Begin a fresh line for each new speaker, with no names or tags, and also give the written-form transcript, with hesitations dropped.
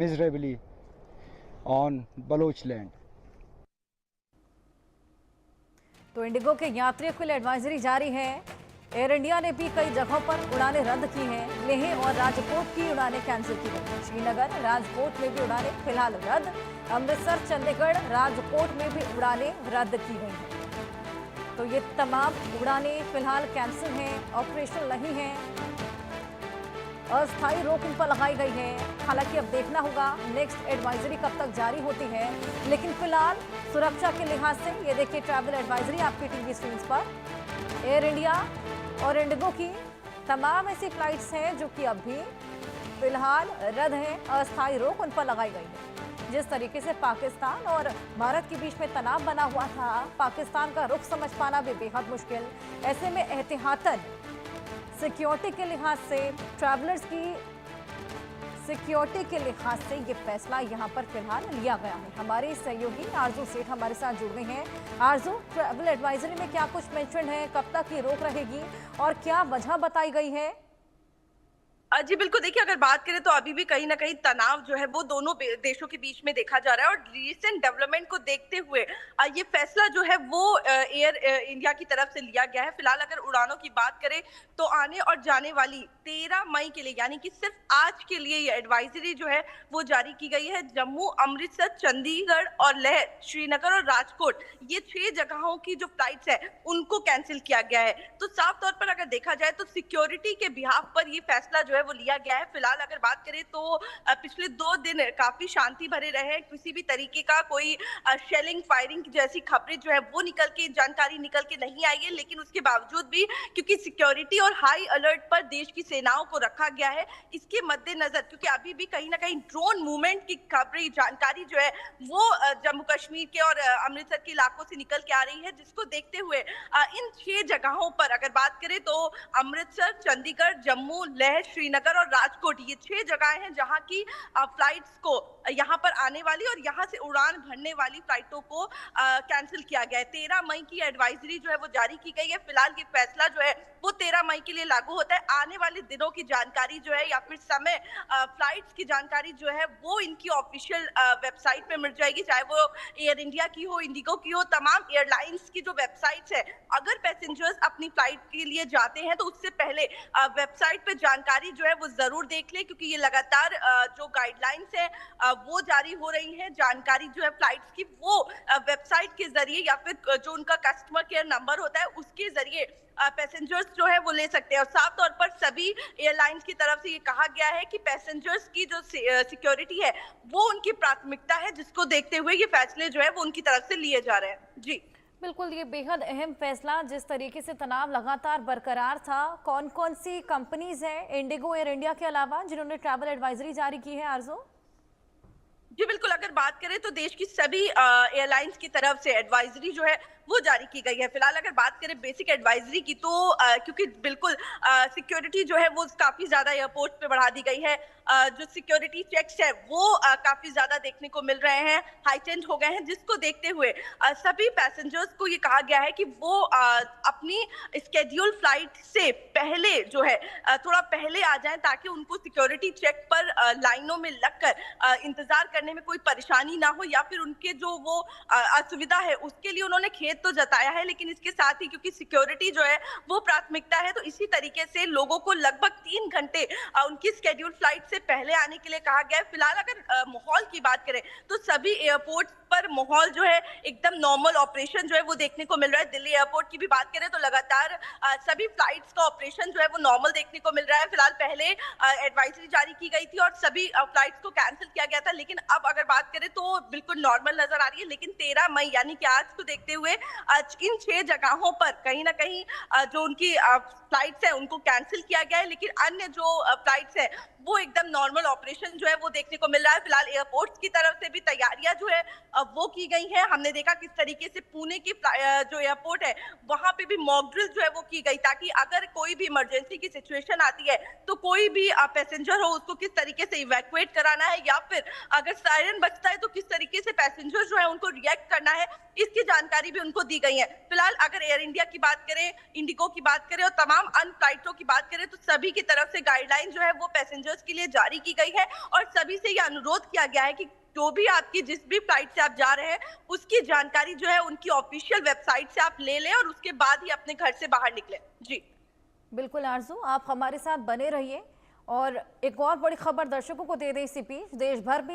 miserably on Baloch land.
तो Indigo के यात्रियों के लिए एडवाइजरी जारी है। एयर इंडिया ने भी कई जगहों पर उड़ानें रद्द की हैं। लेह और राजकोट की उड़ानें कैंसिल की गई। श्रीनगर, राजकोट में भी उड़ानें फिलहाल रद्द। अमृतसर, चंडीगढ़, राजकोट में भी उड़ानें रद्द की गई हैं। तो ये तमाम उड़ानें फिलहाल कैंसिल हैं, ऑपरेशनल नहीं हैं। अस्थायी रोक इन पर लगाई गई है। हालांकि अब देखना होगा नेक्स्ट एडवाइजरी कब तक जारी होती है, लेकिन फिलहाल सुरक्षा के लिहाज से ये देखिए ट्रैवल एडवाइजरी आपकी टीवी स्क्रीन पर। एयर इंडिया और इंडिगो की तमाम ऐसी फ्लाइट्स हैं जो कि अब भी फिलहाल रद्द हैं। अस्थायी रोक उन पर लगाई गई है। जिस तरीके से पाकिस्तान और भारत के बीच में तनाव बना हुआ था, पाकिस्तान का रुख समझ पाना भी बेहद मुश्किल। ऐसे में एहतियातन सिक्योरिटी के लिहाज से, ट्रैवलर्स की सिक्योरिटी के लिहाज से ये फैसला यहाँ पर फिलहाल लिया गया है। हमारे सहयोगी आरजू सेठ हमारे साथ जुड़ गए हैं। आरजू, ट्रैवल एडवाइजरी में क्या कुछ मेंशन है, कब तक ये रोक रहेगी और क्या वजह बताई गई है?
जी बिल्कुल, देखिए अगर बात करें तो अभी भी कहीं ना कहीं तनाव जो है वो दोनों देशों के बीच में देखा जा रहा है और रीसेंट डेवलपमेंट को देखते हुए ये फैसला जो है वो एयर इंडिया की तरफ से लिया गया है। फिलहाल अगर उड़ानों की बात करें तो आने और जाने वाली 13 मई के लिए, यानी कि सिर्फ आज के लिए ये एडवाइजरी जो है वो जारी की गई है। जम्मू, अमृतसर, चंडीगढ़ और लेह, श्रीनगर और राजकोट, ये 6 जगहों की जो फ्लाइट्स है उनको कैंसिल किया गया है। तो साफ तौर पर अगर देखा जाए तो सिक्योरिटी के बिहाफ पर ये फैसला जो है वो लिया गया है। फिलहाल अगर बात करें तो पिछले 2 दिन काफी शांति भरे रहे। किसी भी तरीके का कोई शेलिंग, फायरिंग जैसी खबरें जो है वो जानकारी निकल के नहीं आई है, लेकिन उसके बावजूद भी क्योंकि सिक्योरिटी और हाई अलर्ट पर देश की सेनाओं को रखा गया है, इसके मद्देनजर क्योंकि अभी भी कहीं ना कहीं ड्रोन मूवमेंट की खबरें, जानकारी जो है वो जम्मू कश्मीर के और अमृतसर के इलाकों से निकल के आ रही है, जिसको देखते हुए इन 6 जगहों पर अगर बात करें तो अमृतसर, चंडीगढ़, जम्मू, लेह, श्रीनगर और राजकोट, ये 6 जगहें हैं जहां की फ्लाइट्स को यहां पर आने वाली और यहां से उड़ान भरने वाली फ्लाइटों को कैंसिल किया गया है। 13 मई की एडवाइजरी जो है वो जारी की गई है। फिलहाल ये फैसला जो है वो 13 मई के लिए लागू होता है। आने वाले दिनों की जानकारी जो है या फिर समय, फ्लाइट्स की जानकारी जो है वो इनकी ऑफिशियल वेबसाइट पे मिल जाएगी, चाहे वो एयर इंडिया की हो, इंडिगो की हो, तमाम एयरलाइंस की जो वेबसाइट्स है। अगर पैसेंजर्स अपनी फ्लाइट के लिए जाते हैं तो उससे पहले वेबसाइट पे जानकारी जो है वो जरूर देख ले, क्योंकि ये लगातार जो गाइडलाइंस है वो जारी हो रही है। जानकारी जो है फ्लाइट्स की वो वेबसाइट के जरिए या फिर जो उनका कस्टमर केयर नंबर होता है उसके जरिए पैसेंजर्स जो है वो ले सकते हैं। और साफ तौर पर सभी एयरलाइंस की तरफ से ये कहा गया है कि पैसेंजर्स की जो सिक्योरिटी है वो उनकी प्राथमिकता है, जिसको देखते हुए ये फैसले जो है वो उनकी तरफ से लिए जा रहे हैं। जी
बिल्कुल, ये बेहद अहम फैसला। जिस तरीके से तनाव लगातार बरकरार था, कौन कौन सी कंपनीज हैं इंडिगो, एयर इंडिया के अलावा जिन्होंने ट्रैवल एडवाइजरी जारी की है? आरजू
जी बिल्कुल, अगर बात करें तो देश की सभी एयरलाइंस की तरफ से एडवाइजरी जो है वो जारी की गई है। फिलहाल अगर बात करें बेसिक एडवाइजरी की तो क्योंकि बिल्कुल सिक्योरिटी जो है वो काफी ज्यादा एयरपोर्ट पे बढ़ा दी गई है। जो सिक्योरिटी चेक्स है वो काफी ज्यादा देखने को मिल रहे हैं, हाईटेंड हो गए हैं, जिसको देखते हुए सभी पैसेंजर्स को ये कहा गया है कि वो अपनी स्केड्यूल फ्लाइट से पहले जो है थोड़ा पहले आ जाएं, ताकि उनको सिक्योरिटी चेक पर लाइनों में लगकर इंतजार करने में कोई परेशानी ना हो या फिर उनके जो वो असुविधा है उसके लिए उन्होंने खेद तो जताया है, लेकिन इसके साथ ही क्योंकि सिक्योरिटी जो है वो प्राथमिकता है, तो इसी तरीके से लोगों को लगभग 3 घंटे उनकी स्केड्यूल फ्लाइट से पहले आने के लिए कहा गया है। फिलहाल अगर माहौल की बात करें तो सभी एयरपोर्ट पर माहौल जो है एकदम नॉर्मल ऑपरेशन जो है वो देखने को मिल रहा है। दिल्ली एयरपोर्ट की भी बात करें तो लगातार सभी फ्लाइट्स का ऑपरेशन जो है वो नॉर्मल देखने को मिल रहा है। फिलहाल पहले एडवाइजरी जारी की गई थी और सभी फ्लाइट्स को कैंसिल किया गया था, लेकिन अब अगर बात करें तो बिल्कुल नॉर्मल नजर आ रही है। लेकिन 13 मई यानी कि आज को देखते हुए इन 6 जगहों पर कहीं ना कहीं जो उनकी फ्लाइट्स है उनको कैंसिल किया गया है, लेकिन अन्य जो फ्लाइट्स है वो एकदम नॉर्मल ऑपरेशन जो है वो देखने को मिल रहा है। फिलहाल एयरपोर्ट्स की तरफ से भी तैयारियां जो है वो की गई है। हमने देखा किस तरीके से पुणे की जो एयरपोर्ट है वहां पे भी मॉक ड्रिल जो है वो की गई, ताकि अगर कोई भी इमरजेंसी की सिचुएशन आती है तो कोई भी पैसेंजर हो उसको किस तरीके से इवैक्यूएट कराना है या फिर अगर सायरन बजता है तो किस तरीके से पैसेंजर जो है उनको रिएक्ट करना है, इसकी जानकारी भी उनको दी गई हैं। फिलहाल अगर एयर इंडिया की बात करें, इंडिगो की बात करें और तमाम अन्य फ्लाइटों की बात करें, तो सभी की तरफ से गाइडलाइन जो है वो पैसेंजर्स के लिए जारी की गई है और सभी से ये अनुरोध किया गया है कि जो भी आपकी जिस भी फ्लाइट से आप जा रहे हैं, उसकी जानकारी जो है उनकी ऑफिशियल वेबसाइट से आप ले लें और उसके बाद ही अपने घर से बाहर निकलें। जी
बिल्कुल आरजू, आप हमारे साथ बने रहिए। और एक और बड़ी खबर दर्शकों को दे दें इसी बीच, देश भर में